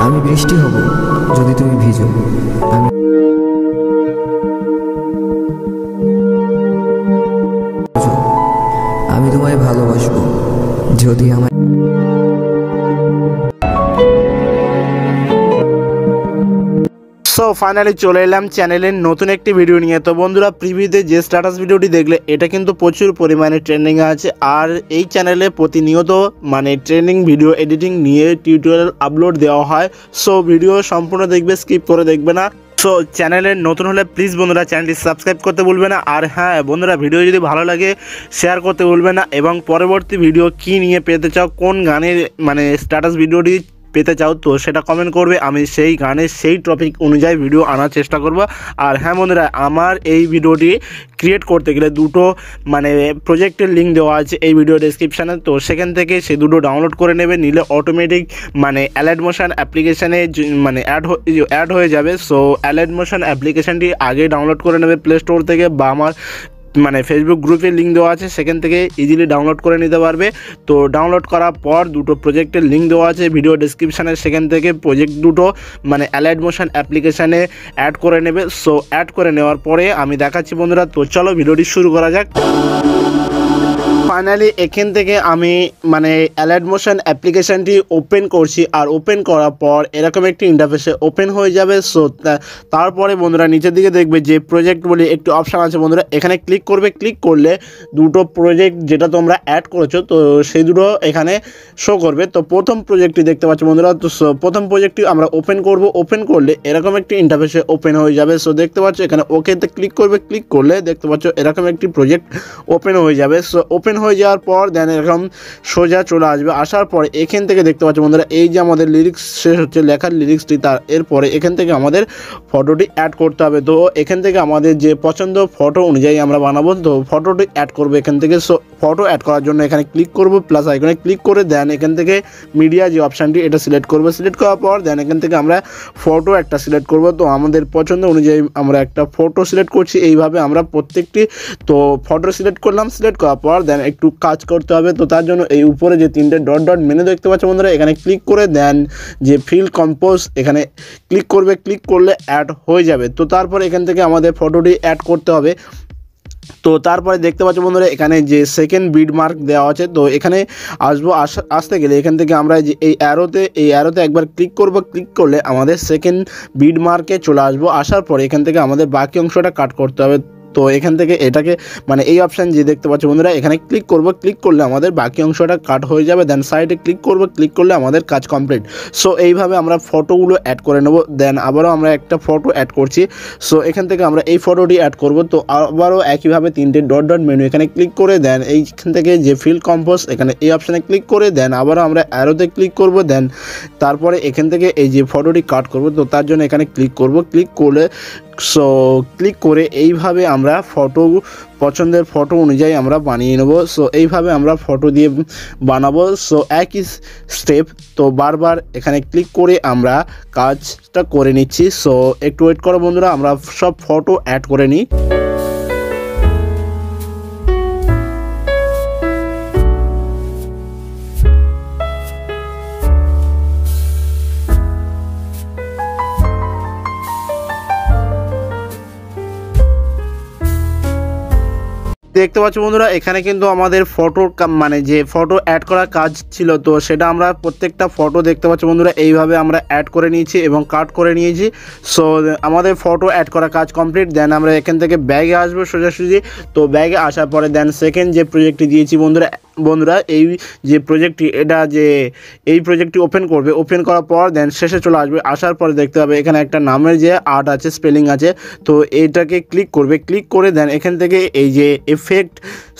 আমি বৃষ্টি হব যদি তুমি ভিজো। আমি তোমায় ভালোবাসবো যদি আমার সো ফাইনালি চলে এলাম চ্যানেলের নতুন একটি ভিডিও নিয়ে। তো বন্ধুরা, প্রিভিউতে যে স্ট্যাটাস ভিডিওটি দেখলে এটা কিন্তু প্রচুর পরিমাণে ট্রেন্ডিংয়ে আছে। আর এই চ্যানেলে প্রতিনিয়ত ট্রেন্ডিং ভিডিও এডিটিং নিয়ে টিউটোরিয়াল আপলোড দেওয়া হয়। সো ভিডিও সম্পূর্ণ দেখবে, স্কিপ করে দেখবে না। সো চ্যানেলের নতুন হলে প্লিজ বন্ধুরা চ্যানেলটি সাবস্ক্রাইব করতে ভুলবে না। আর হ্যাঁ বন্ধুরা, ভিডিও যদি ভালো লাগে শেয়ার করতে ভুলবে না। এবং পরবর্তী ভিডিও কী নিয়ে পেতে চাও, কোন গানের স্ট্যাটাস ভিডিওটি পেতে চাও, তো সেটা কমেন্ট করবে। আমি সেই গানের সেই টপিক অনুযায়ী ভিডিও আনার চেষ্টা করব। আর হ্যাঁ বন্ধুরা, আমার এই ভিডিওটি ক্রিয়েট করতে গেলে দুটো প্রজেক্টের লিঙ্ক দেওয়া আছে এই ভিডিও ডেসক্রিপশানে। তো সেখান থেকে সে দুটো ডাউনলোড করে নেবে, নিলে অটোমেটিক অ্যালাইট মোশন অ্যাপ্লিকেশানে অ্যাড হয়ে যাবে। সো অ্যালাইট মোশন অ্যাপ্লিকেশানটি আগে ডাউনলোড করে নেবে প্লে স্টোর থেকে, বা আমার ফেসবুক গ্রুপের লিঙ্ক দেওয়া আছে, সেখান থেকে ইজিলি ডাউনলোড করে নিতে পারবে। তো ডাউনলোড করার পর দুটো প্রজেক্টের লিঙ্ক দেওয়া আছে ভিডিও ডেসক্রিপশানে, সেখান থেকে প্রজেক্ট দুটো অ্যালাইট মোশন অ্যাপ্লিকেশানে অ্যাড করে নেবে। সো অ্যাড করে নেওয়ার পরে আমি দেখাচ্ছি বন্ধুরা। তো চলো ভিডিওটি শুরু করা যাক। ফাইনালি এখান থেকে আমি অ্যালাইট মোশন অ্যাপ্লিকেশানটি ওপেন করছি। আর ওপেন করার পর এরকম একটি ইন্টারফেসে ওপেন হয়ে যাবে। সো তারপরে বন্ধুরা নিচের দিকে দেখবে যে প্রজেক্ট বলে একটি অপশান আছে বন্ধুরা, এখানে ক্লিক করবে। ক্লিক করলে দুটো প্রজেক্ট যেটা তোমরা অ্যাড করেছো তো সেই দুটো এখানে শো করবে। তো প্রথম প্রজেক্টটি দেখতে পাচ্ছ বন্ধুরা। তো প্রথম প্রজেক্টটি আমরা ওপেন করব। ওপেন করলে এরকম একটি ইন্টারফেসে ওপেন হয়ে যাবে। সো দেখতে পাচ্ছ এখানে ওকেতে ক্লিক করবে। ক্লিক করলে দেখতে পাচ্ছ এরকম একটি প্রজেক্ট ওপেন হয়ে যাবে। সো ওপেন হয়ে যাওয়ার পর দেন এরকম সোজা চলে আসবে। আসার পরে এখান থেকে দেখতে পাচ্ছ বন্ধুরা, এই যে আমাদের লিরিক্স শেষ হচ্ছে লেখার লিরিক্সটি, তার এরপরে এখান থেকে আমাদের ফটোটি অ্যাড করতে হবে। তো এখান থেকে আমাদের যে পছন্দ ফটো অনুযায়ী আমরা বানাবো, তো ফটোটি অ্যাড করবো এখান থেকে। সো ফটো অ্যাড করার জন্য এখানে ক্লিক করব, প্লাস আইকনে ক্লিক করে দেন এখান থেকে মিডিয়া যে অপশানটি এটা সিলেক্ট করবো। সিলেক্ট করার পর দেন এখান থেকে আমরা ফটো একটা সিলেক্ট করব। তো আমাদের পছন্দ অনুযায়ী আমরা একটা ফটো সিলেক্ট করছি। এইভাবে আমরা প্রত্যেকটি তো ফটো সিলেক্ট করলাম। সিলেক্ট করার পর দেন একটু কাজ করতে হবে। তো তার জন্য এই উপরে যে তিনটে ডট ডট মেনু দেখতে পাচ্ছ বন্ধুরা, এখানে ক্লিক করে দেন যে ফিল কম্পোজ এখানে ক্লিক করবে। ক্লিক করলে অ্যাড হয়ে যাবে। তো তারপর এখান থেকে আমাদের ফটোটি অ্যাড করতে হবে। তো তারপরে দেখতে পাচ্ছ বন্ধুরা এখানে যে সেকেন্ড বিড মার্ক দেওয়া আছে, তো এখানে আসতে গেলে এখান থেকে আমরা যে এই অ্যারোতে একবার ক্লিক করব। ক্লিক করলে আমাদের সেকেন্ড বিড মার্কে চলে আসবো। আসার পরে এখান থেকে আমাদের বাকি অংশটা কাট করতে হবে। তো এখান থেকে এটাকে এই অপশান যে দেখতে পাচ্ছ বন্ধুরা, এখানে ক্লিক করব। ক্লিক করলে আমাদের বাকি অংশটা কাট হয়ে যাবে। দেন সাইডে ক্লিক করব। ক্লিক করলে আমাদের কাজ কমপ্লিট। সো এইভাবে আমরা ফটোগুলো অ্যাড করে নেব। দেন আবারও আমরা একটা ফটো অ্যাড করছি। সো এখান থেকে আমরা এই ফটোটি অ্যাড করব। তো আবারও একইভাবে তিনটে ডট ডট মেনু এখানে ক্লিক করে দেন এইখান থেকে যে ফিল কম্পোজ এখানে এই অপশানে ক্লিক করে দেন আবারও আমরা অ্যারোতে ক্লিক করব। দেন তারপরে এখান থেকে এই যে ফটোটি কাট করব, তো তার জন্য এখানে ক্লিক করব। ক্লিক করলে সো ক্লিক করে এইভাবে আমরা ফটো পছন্দের ফটো অনুযায়ী আমরা বানিয়ে নেব। সো এইভাবে আমরা ফটো দিয়ে বানাবো। সো একই স্টেপ তো বারবার এখানে ক্লিক করে আমরা কাজটা করে নিচ্ছি। সো একটু ওয়েট করো বন্ধুরা, আমরা সব ফটো অ্যাড করে নিই। দেখতে পাচ্ছ বন্ধুরা এখানে কিন্তু আমাদের ফটোর যে ফটো অ্যাড করার কাজ ছিল, তো সেটা আমরা প্রত্যেকটা ফটো দেখতে পাচ্ছ বন্ধুরা এইভাবে আমরা অ্যাড করে নিয়েছি এবং কাট করে নিয়েছি। সো আমাদের ফটো অ্যাড করার কাজ কমপ্লিট। দেন আমরা এখান থেকে ব্যাগে আসবো সোজাসুজি। তো ব্যাগে আসার পরে দেন সেকেন্ড যে প্রজেক্টটি দিয়েছি বন্ধুরা এই যে প্রজেক্টটি এটা যে এই প্রজেক্টটি ওপেন করবে। ওপেন করার পর দেন শেষে চলে আসবে। আসার পরে দেখতে হবে এখানে একটা নামের যে আর্ট আছে, স্পেলিং আছে, তো এইটাকে ক্লিক করবে। ক্লিক করে দেন এখান থেকে এই যে এফেক্ট,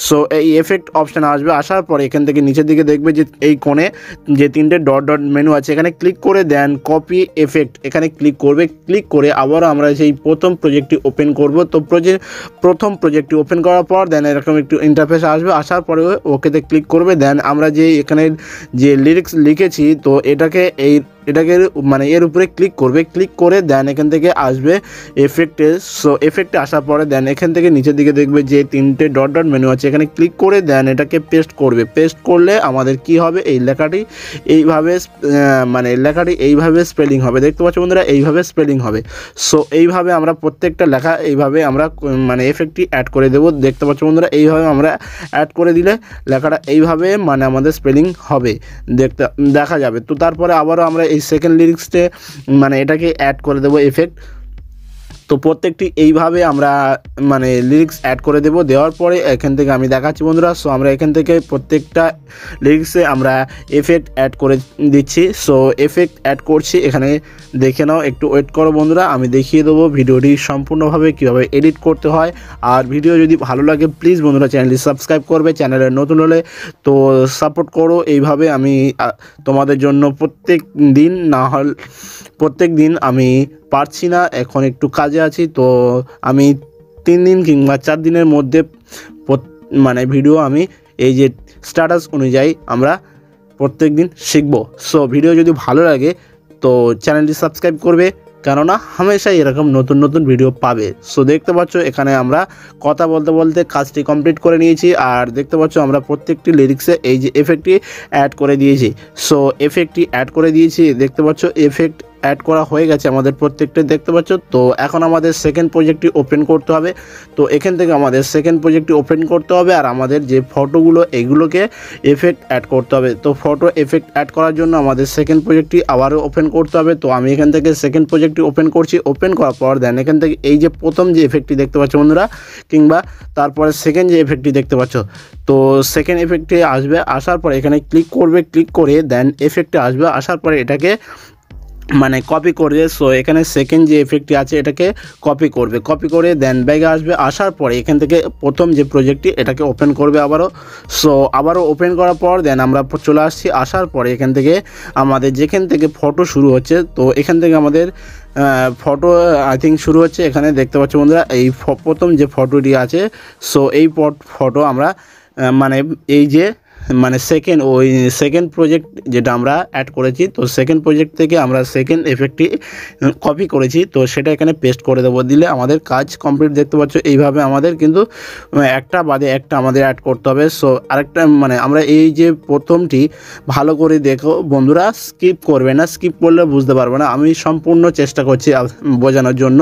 সো এই এফেক্ট অপশান আসবে। আসার পরে এখান থেকে নিচের দিকে দেখবে যে এই কোণে যে তিনটে ডট ডট মেনু আছে, এখানে ক্লিক করে দেন কপি এফেক্ট এখানে ক্লিক করবে। ক্লিক করে আবারও আমরা সেই প্রথম প্রজেক্টটি ওপেন করব। তো প্রথম প্রজেক্টটি ওপেন করার পর দেন এরকম একটু ইন্টারফেস আসবে। আসার পরে ওকেতে ক্লিক করবে। দেন আমরা যে এখানে যে লিরিক্স লিখেছি তো এটাকে এই এটাকে মানে এর উপরে ক্লিক করবে, ক্লিক করে দেন এখান থেকে আসবে এফেক্টে। সো এফেক্টে আসার পরে দেন এখান থেকে নিচের দিকে দেখবে যে 3টে ডট ডট মেনু আছে, এখানে ক্লিক করে দেন এটাকে পেস্ট করবে। পেস্ট করলে আমাদের কি হবে, এই লেখাটি এইভাবে মানে লেখাটি এইভাবে স্পেলিং হবে, দেখতে পাচ্ছ বন্ধুরা, এইভাবে স্পেলিং হবে। সো এইভাবে আমরা প্রত্যেকটা লেখা এইভাবে আমরা মানে এফেক্টটি অ্যাড করে দেবো, দেখতে পাচ্ছ বন্ধুরা, এইভাবে আমরা অ্যাড করে দিলে লেখাটা এইভাবে মানে আমাদের স্পেলিং হবে, দেখা যাবে। তো তারপরে আবারও আমরা এই সেকেন্ড লিরিক্সে মানে এটাকে অ্যাড করে দেবো এফেক্ট। তো প্রত্যেকটি এইভাবে আমরা মানে লিরিক্স অ্যাড করে দেবো, দেওয়ার পরে এখান থেকে আমি দেখাচ্ছি বন্ধুরা। সো আমরা এখান থেকে প্রত্যেকটা লিরিক্সে আমরা এফেক্ট অ্যাড করে দিচ্ছি। সো এফেক্ট অ্যাড করছি, এখানে দেখে নাও, একটু ওয়েট করো বন্ধুরা, আমি দেখিয়ে দেবো ভিডিওটি সম্পূর্ণভাবে কীভাবে এডিট করতে হয়। আর ভিডিও যদি ভালো লাগে প্লিজ বন্ধুরা চ্যানেলটি সাবস্ক্রাইব করবে, চ্যানেলে নতুন হলে তো সাপোর্ট করো। এইভাবে আমি তোমাদের জন্য প্রত্যেক দিন আমি পারছি না, এখন একটু কাজে আছি, তো আমি 3 দিন কিংবা 4 দিনের মধ্যে মানে ভিডিও আমি এই যে স্ট্যাটাস অনুযায়ী আমরা প্রত্যেক দিন শিখব। সো ভিডিও যদি ভালো লাগে তো চ্যানেলটি সাবস্ক্রাইব করবে, কেননা হামেশাই এরকম নতুন নতুন ভিডিও পাবে। সো দেখতে পাচ্ছ এখানে আমরা কথা বলতে বলতে কাজটি কমপ্লিট করে নিয়েছি। আর দেখতে পাচ্ছ আমরা প্রত্যেকটি লিরিক্সে এই যে এফেক্টটি অ্যাড করে দিয়েছি। সো এফেক্টটি অ্যাড করে দিয়েছি, দেখতে পাচ্ছ এফেক্ট অ্যাড করা হয়ে গেছে আমাদের প্রত্যেকটা, দেখতে পাচ্ছ। তো এখন আমাদের সেকেন্ড প্রজেক্টটি ওপেন করতে হবে। তো এখান থেকে আমাদের সেকেন্ড প্রজেক্টটি ওপেন করতে হবে, আর আমাদের যে ফটোগুলো এগুলোকে এফেক্ট অ্যাড করতে হবে। তো ফটো এফেক্ট অ্যাড করার জন্য আমাদের সেকেন্ড প্রজেক্টটি আবারও ওপেন করতে হবে। তো আমি এখান থেকে সেকেন্ড প্রজেক্টটি ওপেন করছি। ওপেন করার পর দেন এখান থেকে এই যে প্রথম যে এফেক্টটি দেখতে পাচ্ছ বন্ধুরা, কিংবা তারপরে সেকেন্ড যে এফেক্টটি দেখতে পাচ্ছ, তো সেকেন্ড এফেক্টে আসবে, আসার পরে এখানে ক্লিক করবে, ক্লিক করে দেন এফেক্টে আসবে, আসার পরে এটাকে মানে কপি করবে। সো এখানে সেকেন্ড যে এফেক্টটি আছে এটাকে কপি করবে, কপি করে দেন ব্যাগে আসবে, আসার পরে এখান থেকে প্রথম যে প্রজেক্টটি এটাকে ওপেন করবে আবারও। সো আবারও ওপেন করার পর দেন আমরা চলে আসছি, আসার পরে এখান থেকে আমাদের যেখান থেকে ফটো শুরু হচ্ছে, তো এখান থেকে আমাদের ফটো আই থিঙ্ক শুরু হচ্ছে, এখানে দেখতে পাচ্ছ বন্ধুরা এই প্রথম যে ফটোটি আছে। সো এই ফটো আমরা মানে এই যে মানে সেকেন্ড প্রজেক্ট যেটা আমরা অ্যাড করেছি, তো সেকেন্ড প্রজেক্ট থেকে আমরা সেকেন্ড এফেক্টটি কপি করেছি, তো সেটা এখানে পেস্ট করে দেবো, দিলে আমাদের কাজ কমপ্লিট। দেখতে পাচ্ছ এইভাবে আমাদের কিন্তু একটা বাদে একটা আমাদের অ্যাড করতে হবে। সো আরেকটা মানে আমরা এই যে প্রথমটি ভালো করে দেখো বন্ধুরা, স্কিপ করবে না, স্কিপ করলে বুঝতে পারবে না, আমি সম্পূর্ণ চেষ্টা করছি বোঝানোর জন্য।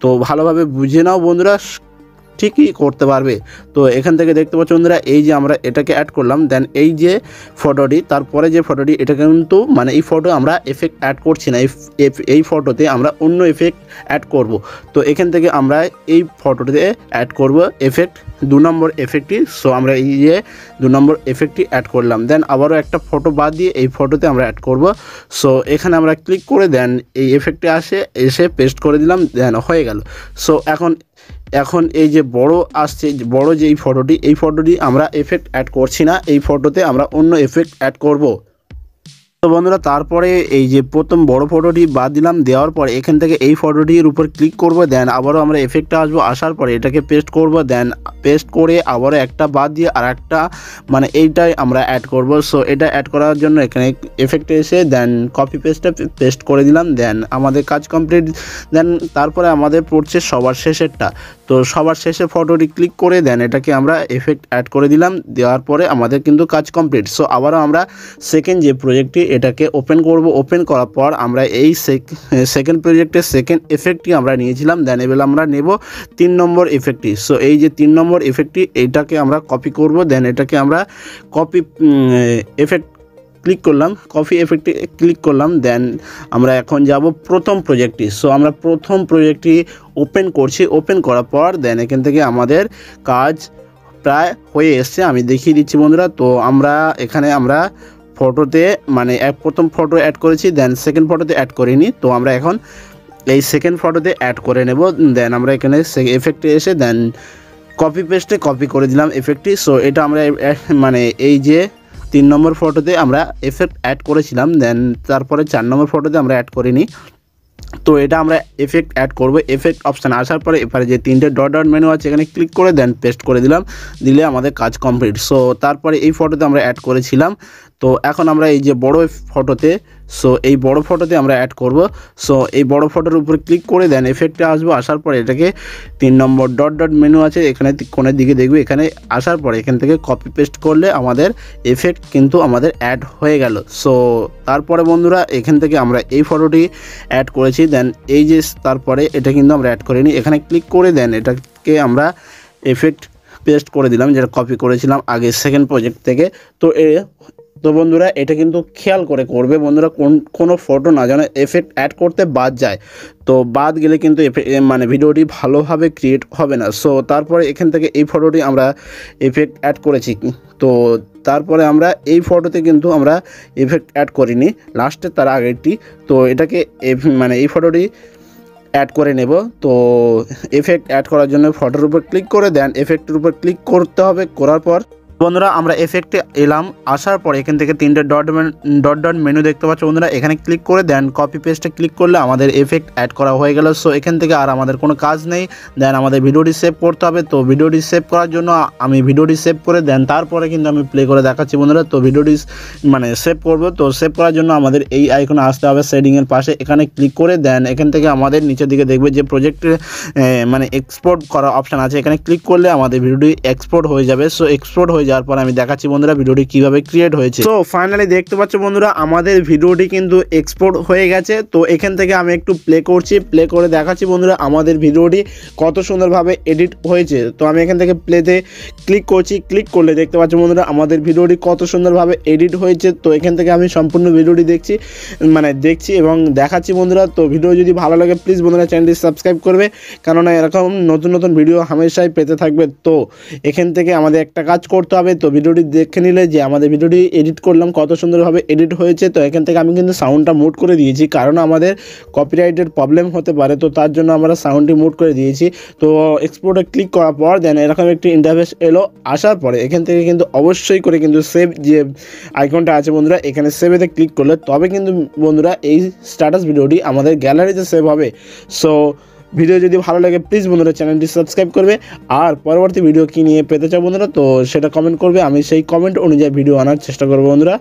তো ভালোভাবে বুঝে নাও বন্ধুরা, ঠিকই করতে পারবে। তো এখান থেকে দেখতে পাচ্ছ বন্ধুরা এই যে আমরা এটাকে অ্যাড করলাম, দেন এই যে ফটোটি, তারপরে যে ফটোটি, এটা কিন্তু মানে এই ফটো আমরা এফেক্ট অ্যাড করছি না, এই ফটোতে আমরা অন্য এফেক্ট অ্যাড করব। তো এখান থেকে আমরা এই ফটোতে অ্যাড করব এফেক্ট 2 নম্বর এফেক্টটি। সো আমরা এই যে 2 নম্বর এফেক্টটি অ্যাড করলাম, দেন আবারও একটা ফটো বাদ দিয়ে এই ফটোতে আমরা অ্যাড করব। সো এখানে আমরা ক্লিক করে দেন এই এফেক্টে এসে পেস্ট করে দিলাম, দেন হয়ে গেল। সো এখন এই যে বড় আসছে, বড় যে এই ফটোটি আমরা এফেক্ট অ্যাড করছি না, এই ফটোতে আমরা অন্য এফেক্ট অ্যাড করব। তো বন্ধুরা তারপরে এই যে প্রথম বড় ফটোটি বাদ দিলাম, দেওয়ার পর এখান থেকে এই ফটোটির উপর ক্লিক করব, দেন আবারও আমরা এফেক্টে আসবো, আসার পরে এটাকে পেস্ট করব, দেন পেস্ট করে আবারও একটা বাদ দিয়ে আর একটা মানে এইটাই আমরা অ্যাড করব। সো এটা অ্যাড করার জন্য এখানে এফেক্টে এসে দেন কপি পেস্ট করে দিলাম, দেন আমাদের কাজ কমপ্লিট। দেন তারপরে আমাদের পড়ছে সবার শেষেরটা, তো সবার শেষে ফটোটি ক্লিক করে দেন এটাকে আমরা এফেক্ট অ্যাড করে দিলাম, দেওয়ার পরে আমাদের কিন্তু কাজ কমপ্লিট। সো আবারও আমরা সেকেন্ড যে প্রজেক্টটি এটাকে ওপেন করব, ওপেন করার পর আমরা এই সেকেন্ড প্রজেক্টের সেকেন্ড এফেক্টটি আমরা নিয়েছিলাম, দেন এবার আমরা নেব 3 নম্বর এফেক্টটি। সো এই যে 3 নম্বর এফেক্টটি এইটাকে আমরা কপি করব, দেন এটাকে আমরা কপি এফেক্ট ক্লিক করলাম, কপি এফেক্টে ক্লিক করলাম, দেন আমরা এখন যাব প্রথম প্রজেক্টটি। সো আমরা প্রথম প্রজেক্টটি ওপেন করছি, ওপেন করার পর দেন এখান থেকে আমাদের কাজ প্রায় হয়ে এসছে, আমি দেখিয়ে দিচ্ছি বন্ধুরা। তো এখানে আমরা ফটোতে মানে প্রথম ফটো অ্যাড করেছি, দেন সেকেন্ড ফটোতে অ্যাড করিনি, তো আমরা এখন এই সেকেন্ড ফটোতে অ্যাড করে নেব। দেন আমরা এখানে এফেক্টে এসে দেন কপি পেস্টে কপি করে দিলাম এফেক্টটি। সো এটা আমরা মানে এই যে 3 নম্বর ফটোতে আমরা এফেক্ট অ্যাড করেছিলাম, দেন তারপরে 4 নম্বর ফটোতে আমরা অ্যাড করিনি, তো এটা আমরা এফেক্ট অ্যাড করব। এফেক্ট অপশান আসার পরে এবারে যে 3টে ডট ডট মেনু আছে এখানে ক্লিক করে দেন পেস্ট করে দিলাম, দিলে আমাদের কাজ কমপ্লিট। সো তারপরে এই ফটোতে আমরা অ্যাড করেছিলাম, তো এখন আমরা এই যে বড় ফটোতে সো এই বড় ফটোতে আমরা অ্যাড করব। সো এই বড় ফটোর উপর ক্লিক করে দেন এফেক্টে আসবো, আসার পরে এটাকে 3 নম্বর ডট ডট মেনু আছে এখানে কোণের দিকে দেখবে, এখানে আসার পরে এখান থেকে কপি পেস্ট করলে আমাদের এফেক্ট কিন্তু আমাদের অ্যাড হয়ে গেল। সো তারপরে বন্ধুরা এখান থেকে আমরা এই ফটোটি অ্যাড করেছি, দেন এই যে তারপরে এটা কিন্তু আমরা অ্যাড করিনি, এখানে ক্লিক করে দেন এটাকে আমরা এফেক্ট পেস্ট করে দিলাম যেটা কপি করেছিলাম আগে সেকেন্ড প্রজেক্ট থেকে। তো বন্ধুরা এটা কিন্তু খেয়াল করে করবে বন্ধুরা, কোনো ফটো না যেন এফেক্ট অ্যাড করতে বাদ যায়, তো বাদ গেলে কিন্তু মানে ভিডিওটি ভালোভাবে ক্রিয়েট হবে না। সো তারপরে এখান থেকে এই ফটোটি আমরা এফেক্ট অ্যাড করেছি, তো তারপরে আমরা এই ফটোতে কিন্তু আমরা এফেক্ট অ্যাড করিনি, লাস্টে তার আগেরটি। তো এটাকে মানে এই ফটোটি অ্যাড করে নেব। তো এফেক্ট অ্যাড করার জন্য ফটোর উপর ক্লিক করে দেন, এফেক্টের উপর ক্লিক করতে হবে, করার পর বন্ধুরা আমরা এফেক্টে এলাম, আসার পর এখান থেকে 3টে ডট ডট মেনু দেখতে পাচ্ছ বন্ধুরা, এখানে ক্লিক করে দেন কপি পেস্টে ক্লিক করলে আমাদের এফেক্ট অ্যাড করা হয়ে গেল। সো এখান থেকে আর আমাদের কোনো কাজ নেই, দেন আমাদের ভিডিওটি সেভ করতে হবে। তো ভিডিওটি সেভ করার জন্য আমি ভিডিওটি সেভ করে দেন তারপরে কিন্তু আমি প্লে করে দেখাচ্ছি বন্ধুরা। তো ভিডিওটি মানে সেভ করবো, তো সেভ করার জন্য আমাদের এই আইকনে আসতে হবে সেটিংয়ের পাশে, এখানে ক্লিক করে দেন এখান থেকে আমাদের নিচের দিকে দেখবে যে প্রজেক্টের মানে এক্সপোর্ট করা অপশান আছে, এখানে ক্লিক করলে আমাদের ভিডিওটি এক্সপোর্ট হয়ে যাবে। সো এক্সপোর্ট হয়ে যাওয়ার পর আমি দেখাচ্ছি বন্ধুরা ভিডিওটি কিভাবে ক্রিয়েট হয়েছে। তো ফাইনালি দেখতে পাচ্ছ বন্ধুরা আমাদের ভিডিওটি কিন্তু এক্সপোর্ট হয়ে গেছে। তো এখান থেকে আমি একটু প্লে করছি, প্লে করে দেখাচ্ছি বন্ধুরা আমাদের ভিডিওটি কত সুন্দরভাবে এডিট হয়েছে। তো আমি এখান থেকে প্লেতে ক্লিক করছি, ক্লিক করলে দেখতে পাচ্ছ বন্ধুরা আমাদের ভিডিওটি কত সুন্দরভাবে এডিট হয়েছে। তো এখান থেকে আমি সম্পূর্ণ ভিডিওটি দেখছি এবং দেখাচ্ছি বন্ধুরা। তো ভিডিও যদি ভালো লাগে প্লিজ বন্ধুরা চ্যানেলটি সাবস্ক্রাইব করবে, কেননা এরকম নতুন নতুন ভিডিও হামেশাই পেতে থাকবে। তো এখান থেকে আমাদের একটা কাজ করতে হবে, তো ভিডিওটি দেখে নিলে যে আমাদের ভিডিওটি এডিট করলাম কত সুন্দরভাবে এডিট হয়েছে। তো এখান থেকে আমি কিন্তু সাউন্ডটা মুট করে দিয়েছি, কারণ আমাদের কপিরাইটের প্রবলেম হতে পারে, তো তার জন্য আমরা সাউন্ডটি মুট করে দিয়েছি। তো এক্সপোর্টে ক্লিক করার পর দেন এরকম একটি ইন্টারফেস এলো, আসার পরে এখান থেকে কিন্তু অবশ্যই করে কিন্তু সেভ যে আইকনটা আছে বন্ধুরা, এখানে সেভেতে ক্লিক করলে তবে কিন্তু বন্ধুরা এই স্ট্যাটাস ভিডিওটি আমাদের গ্যালারিতে সেভ হবে। সো ভিডিও যদি ভালো লাগে প্লিজ বন্ধুরা চ্যানেলটি সাবস্ক্রাইব করবে, আর পরবর্তী ভিডিও কী নিয়ে পেতে চাও বন্ধুরা তো সেটা কমেন্ট করবে, আমি সেই কমেন্ট অনুযায়ী ভিডিও আনার চেষ্টা করবো বন্ধুরা।